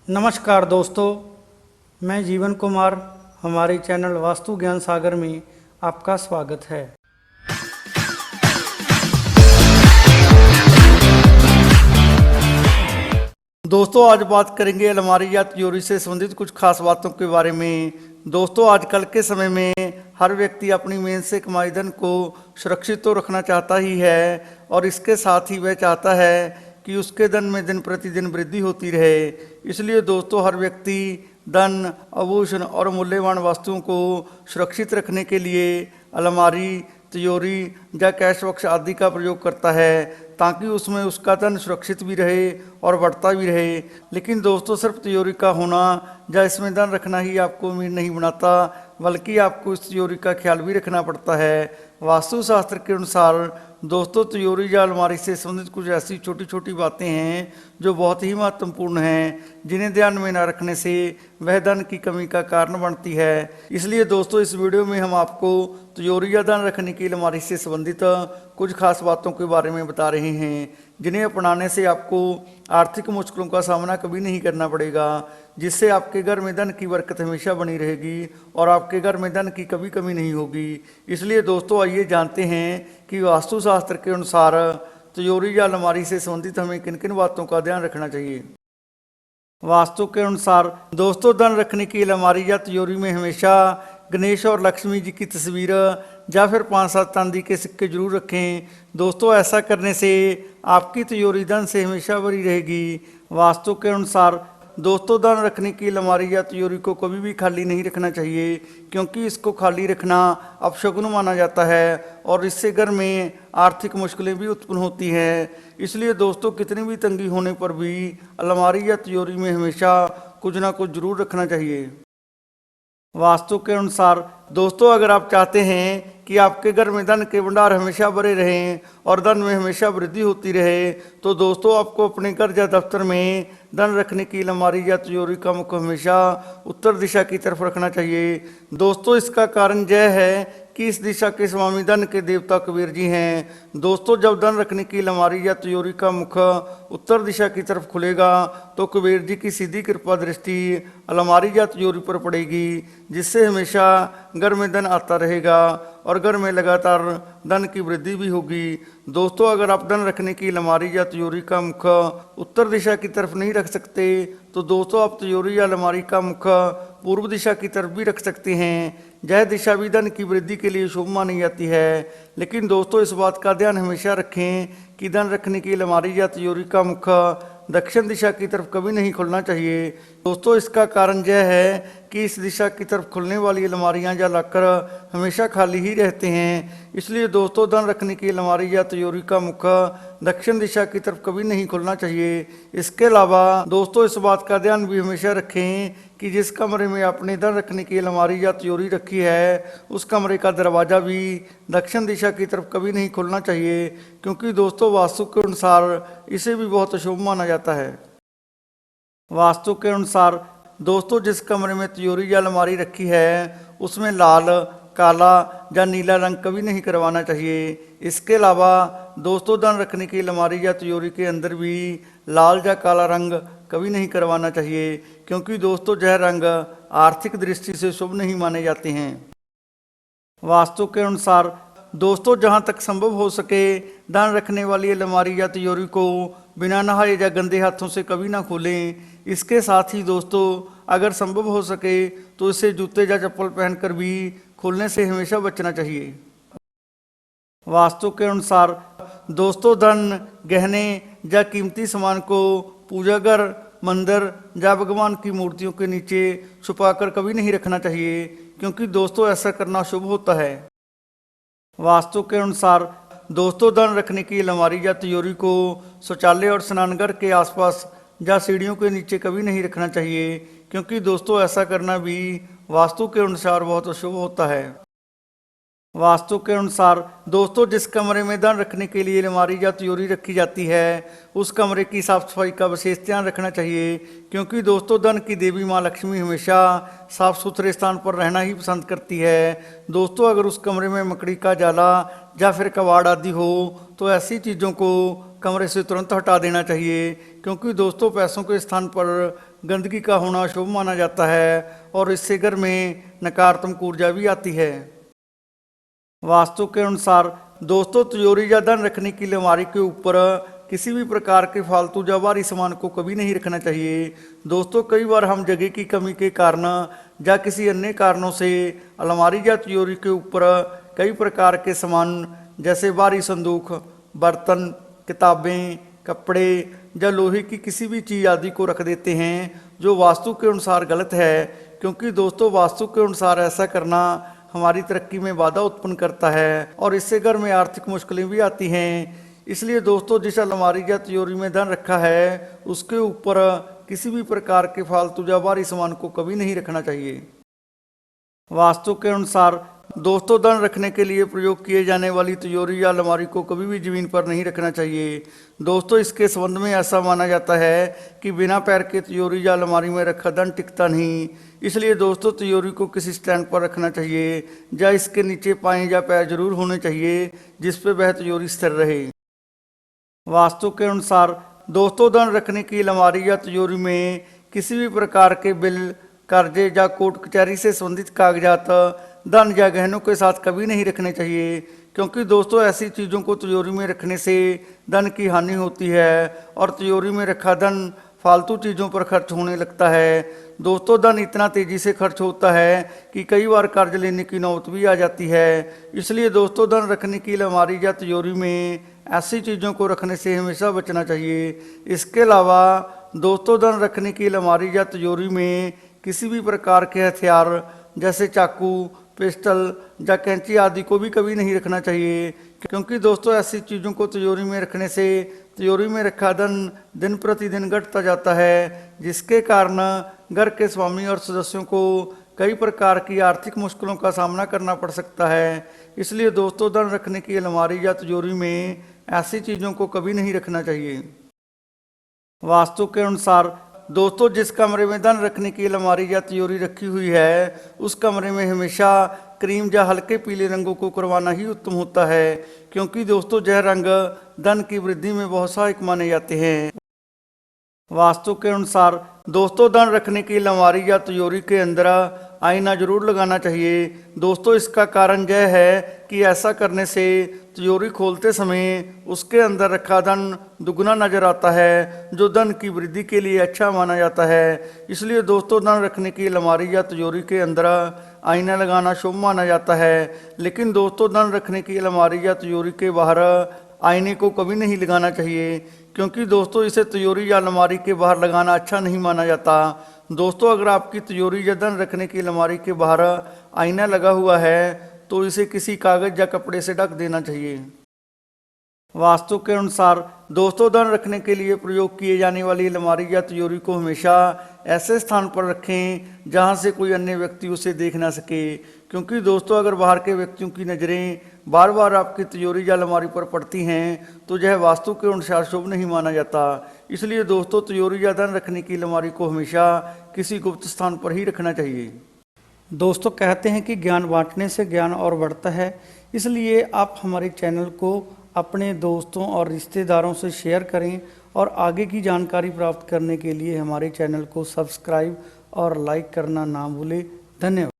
नमस्कार दोस्तों, मैं जीवन कुमार। हमारे चैनल वास्तु ज्ञान सागर में आपका स्वागत है। दोस्तों, आज बात करेंगे अलमारी या तिजोरी से संबंधित कुछ खास बातों के बारे में। दोस्तों, आजकल के समय में हर व्यक्ति अपनी मेहनत से कमाई धन को सुरक्षित तो रखना चाहता ही है और इसके साथ ही वह चाहता है कि उसके धन में दिन प्रतिदिन वृद्धि होती रहे। इसलिए दोस्तों, हर व्यक्ति धन, आभूषण और मूल्यवान वस्तुओं को सुरक्षित रखने के लिए अलमारी, तिजोरी या कैश बॉक्स आदि का प्रयोग करता है ताकि उसमें उसका धन सुरक्षित भी रहे और बढ़ता भी रहे। लेकिन दोस्तों, सिर्फ तिजोरी का होना या इसमें धन रखना ही आपको अमीर नहीं बनाता, बल्कि आपको इस तिजोरी का ख्याल भी रखना पड़ता है। वास्तुशास्त्र के अनुसार दोस्तों, तिजोरी या अलमारी से संबंधित कुछ ऐसी छोटी छोटी बातें हैं जो बहुत ही महत्वपूर्ण हैं, जिन्हें ध्यान में न रखने से वह धन की कमी का कारण बनती है। इसलिए दोस्तों, इस वीडियो में हम आपको तिजोरी या धन रखने की अलमारी से संबंधित कुछ खास बातों के बारे में बता रहे हैं, जिन्हें अपनाने से आपको आर्थिक मुश्किलों का सामना कभी नहीं करना पड़ेगा, जिससे आपके घर में धन की बरकत हमेशा बनी रहेगी और आपके घर में धन की कभी कमी नहीं होगी। इसलिए दोस्तों, आइए जानते हैं कि वास्तुशास्त्र के अनुसार तिजोरी या अलमारी से संबंधित हमें किन किन बातों का ध्यान रखना चाहिए। वास्तु के अनुसार दोस्तों, धन रखने की अलमारी या तिजोरी में हमेशा गणेश और लक्ष्मी जी की तस्वीर या फिर 5-7 चांदी के सिक्के जरूर रखें। दोस्तों, ऐसा करने से आपकी तिजोरी धन से हमेशा भरी रहेगी। वास्तु के अनुसार दोस्तों, धन रखने की अलमारी या तिजोरी को कभी भी खाली नहीं रखना चाहिए, क्योंकि इसको खाली रखना अपशगुन माना जाता है और इससे घर में आर्थिक मुश्किलें भी उत्पन्न होती हैं। इसलिए दोस्तों, कितनी भी तंगी होने पर भी अलमारी या तिजोरी में हमेशा कुछ ना कुछ जरूर रखना चाहिए। वास्तु के अनुसार दोस्तों, अगर आप चाहते हैं कि आपके घर में धन के भंडार हमेशा भरे रहें और धन में हमेशा वृद्धि होती रहे, तो दोस्तों आपको अपने घर या दफ्तर में धन रखने की अलमारी या तिजोरी का मुख हमेशा उत्तर दिशा की तरफ रखना चाहिए। दोस्तों, इसका कारण यह है कि इस दिशा के स्वामी धन के देवता कुबेर जी हैं। दोस्तों, जब धन रखने की अलमारी या तिजोरी का मुख उत्तर दिशा की तरफ खुलेगा तो कुबेर जी की सीधी कृपा दृष्टि अलमारी या तिजोरी पर पड़ेगी, जिससे हमेशा घर में धन आता रहेगा और घर में लगातार धन की वृद्धि भी होगी। दोस्तों, अगर आप धन रखने की अलमारी या तिजोरी का मुख उत्तर दिशा की तरफ नहीं रख सकते, तो दोस्तों आप तिजोरी या अलमारी का मुख पूर्व दिशा की तरफ भी रख सकते हैं। यह दिशा भी धन की वृद्धि के लिए शुभ मानी जाती है। लेकिन दोस्तों, इस बात का ध्यान हमेशा रखें कि धन रखने की अलमारी या तिजोरी का मुख दक्षिण दिशा की तरफ कभी नहीं खुलना चाहिए। दोस्तों, इसका कारण यह है कि इस दिशा की तरफ खुलने वाली अलमारियां या लॉकर हमेशा खाली ही रहते हैं। इसलिए दोस्तों, धन रखने की अलमारी या तिजोरी का मुख दक्षिण दिशा की तरफ कभी नहीं खुलना चाहिए। इसके अलावा दोस्तों, इस बात का ध्यान भी हमेशा रखें कि जिस कमरे में आपने धन रखने की अलमारी या तिजोरी रखी है, उस कमरे का दरवाज़ा भी दक्षिण दिशा की तरफ कभी नहीं खुलना चाहिए, क्योंकि दोस्तों वास्तु के अनुसार इसे भी बहुत अशुभ माना जाता है। वास्तु के अनुसार दोस्तों, जिस कमरे में तिजोरी या अलमारी रखी है उसमें लाल, काला या नीला रंग कभी नहीं करवाना चाहिए। इसके अलावा दोस्तों, धन रखने की अलमारी या तिजोरी के अंदर भी लाल या काला रंग कभी नहीं करवाना चाहिए, क्योंकि दोस्तों यह रंग आर्थिक दृष्टि से शुभ नहीं माने जाते हैं। वास्तु के अनुसार दोस्तों, जहां तक संभव हो सके धन रखने वाली अलमारी या तिजोरी को बिना नहाए या गंदे हाथों से कभी ना खोलें। इसके साथ ही दोस्तों, अगर संभव हो सके तो इसे जूते या चप्पल पहनकर भी खोलने से हमेशा बचना चाहिए। वास्तु के अनुसार दोस्तों, धन, गहने या कीमती सामान को पूजा घर, मंदिर या भगवान की मूर्तियों के नीचे छुपाकर कभी नहीं रखना चाहिए, क्योंकि दोस्तों ऐसा करना शुभ होता है। वास्तु के अनुसार दोस्तों, धन रखने की अलमारी या तिजोरी को शौचालय और स्नानघर के आसपास या सीढ़ियों के नीचे कभी नहीं रखना चाहिए, क्योंकि दोस्तों ऐसा करना भी वास्तु के अनुसार बहुत अशुभ होता है। वास्तु के अनुसार दोस्तों, जिस कमरे में धन रखने के लिए अलमारी या तिजोरी रखी जाती है, उस कमरे की साफ सफाई का विशेष ध्यान रखना चाहिए, क्योंकि दोस्तों धन की देवी माँ लक्ष्मी हमेशा साफ सुथरे स्थान पर रहना ही पसंद करती है। दोस्तों, अगर उस कमरे में मकड़ी का जाला या फिर कबाड़ आदि हो तो ऐसी चीज़ों को कमरे से तुरंत हटा देना चाहिए, क्योंकि दोस्तों पैसों के स्थान पर गंदगी का होना शुभ माना जाता है और इससे घर में नकारात्मक ऊर्जा भी आती है। वास्तु के अनुसार दोस्तों तिजोरी या धन रखने की अलमारी के ऊपर किसी भी प्रकार के फालतू या भारी सामान को कभी नहीं रखना चाहिए। दोस्तों कई बार हम जगह की कमी के कारण या किसी अन्य कारणों से अलमारी या तिजोरी के ऊपर कई प्रकार के सामान जैसे भारी संदूक, बर्तन, किताबें, कपड़े या लोहे की किसी भी चीज़ आदि को रख देते हैं, जो वास्तु के अनुसार गलत है। क्योंकि दोस्तों वास्तु के अनुसार ऐसा करना हमारी तरक्की में बाधा उत्पन्न करता है और इससे घर में आर्थिक मुश्किलें भी आती हैं। इसलिए दोस्तों जिस अलमारी या तिजोरी में धन रखा है उसके ऊपर किसी भी प्रकार के फालतू या भारी सामान को कभी नहीं रखना चाहिए। वास्तु के अनुसार दोस्तों धन रखने के लिए प्रयोग किए जाने वाली तिजोरी या अलमारी को कभी भी जमीन पर नहीं रखना चाहिए। दोस्तों इसके संबंध में ऐसा माना जाता है कि बिना पैर के तिजोरी या अलमारी में रखा धन टिकता नहीं। इसलिए दोस्तों तिजोरी को किसी स्टैंड पर रखना चाहिए या इसके नीचे पाए या पैर जरूर होने चाहिए जिस पे वह तिजोरी स्थिर रहे। वास्तु के अनुसार दोस्तों धन रखने की अलमारी या तिजोरी में किसी भी प्रकार के बिल, कर्जे या कोर्ट कचहरी से संबंधित कागजात, धन या गहनों के साथ कभी नहीं रखने चाहिए, क्योंकि दोस्तों ऐसी चीज़ों को तिजोरी में रखने से धन की हानि होती है और तिजोरी में रखा धन फालतू चीज़ों पर खर्च होने लगता है। दोस्तों धन इतना तेज़ी से खर्च होता है कि कई बार कर्ज लेने की नौबत भी आ जाती है। इसलिए दोस्तों धन रखने की अलमारी या तिजोरी में ऐसी चीज़ों को रखने से हमेशा बचना चाहिए। इसके अलावा दोस्तों धन रखने की अलमारी या तिजोरी में किसी भी प्रकार के हथियार जैसे चाकू, पिस्टल या कैंची आदि को भी कभी नहीं रखना चाहिए, क्योंकि दोस्तों ऐसी चीज़ों को तिजोरी में रखने से तिजोरी में रखा धन दिन प्रतिदिन घटता जाता है, जिसके कारण घर के स्वामी और सदस्यों को कई प्रकार की आर्थिक मुश्किलों का सामना करना पड़ सकता है। इसलिए दोस्तों धन रखने की अलमारी या तिजोरी में ऐसी चीज़ों को कभी नहीं रखना चाहिए। वास्तु के अनुसार दोस्तों जिस कमरे में धन रखने की अलमारी या तिजोरी रखी हुई है उस कमरे में हमेशा क्रीम या हल्के पीले रंगों को करवाना ही उत्तम होता है, क्योंकि दोस्तों यह रंग धन की वृद्धि में बहुत सहायक माने जाते हैं। वास्तु के अनुसार दोस्तों धन रखने की अलमारी या तिजोरी के अंदर आईना जरूर लगाना चाहिए। दोस्तों इसका कारण यह है कि ऐसा करने से तिजोरी खोलते समय उसके अंदर रखा धन दुगना नजर आता है, जो धन की वृद्धि के लिए अच्छा माना जाता है। इसलिए दोस्तों धन रखने की अलमारी या तिजोरी के अंदर आईना लगाना शुभ माना जाता है, लेकिन दोस्तों धन रखने की अलमारी या तिजोरी के बाहर आईने को कभी नहीं लगाना चाहिए, क्योंकि दोस्तों इसे तिजोरी या अलमारी के बाहर लगाना अच्छा नहीं माना जाता। दोस्तों अगर आपकी तिजोरी या धन रखने की अलमारी के बाहर आईना लगा हुआ है तो इसे किसी कागज या कपड़े से ढक देना चाहिए। वास्तु के अनुसार दोस्तों धन रखने के लिए प्रयोग किए जाने वाली अलमारी या तिजोरी को हमेशा ऐसे स्थान पर रखें जहां से कोई अन्य व्यक्ति उसे देख ना सके, क्योंकि दोस्तों अगर बाहर के व्यक्तियों की नज़रें बार बार आपकी तिजोरी या अलमारी पर पड़ती हैं तो यह वास्तु के अनुसार शुभ नहीं माना जाता। इसलिए दोस्तों तिजोरी या धन रखने की अलमारी को हमेशा किसी गुप्त स्थान पर ही रखना चाहिए। दोस्तों कहते हैं कि ज्ञान बांटने से ज्ञान और बढ़ता है, इसलिए आप हमारे चैनल को अपने दोस्तों और रिश्तेदारों से शेयर करें और आगे की जानकारी प्राप्त करने के लिए हमारे चैनल को सब्सक्राइब और लाइक करना ना भूलें। धन्यवाद।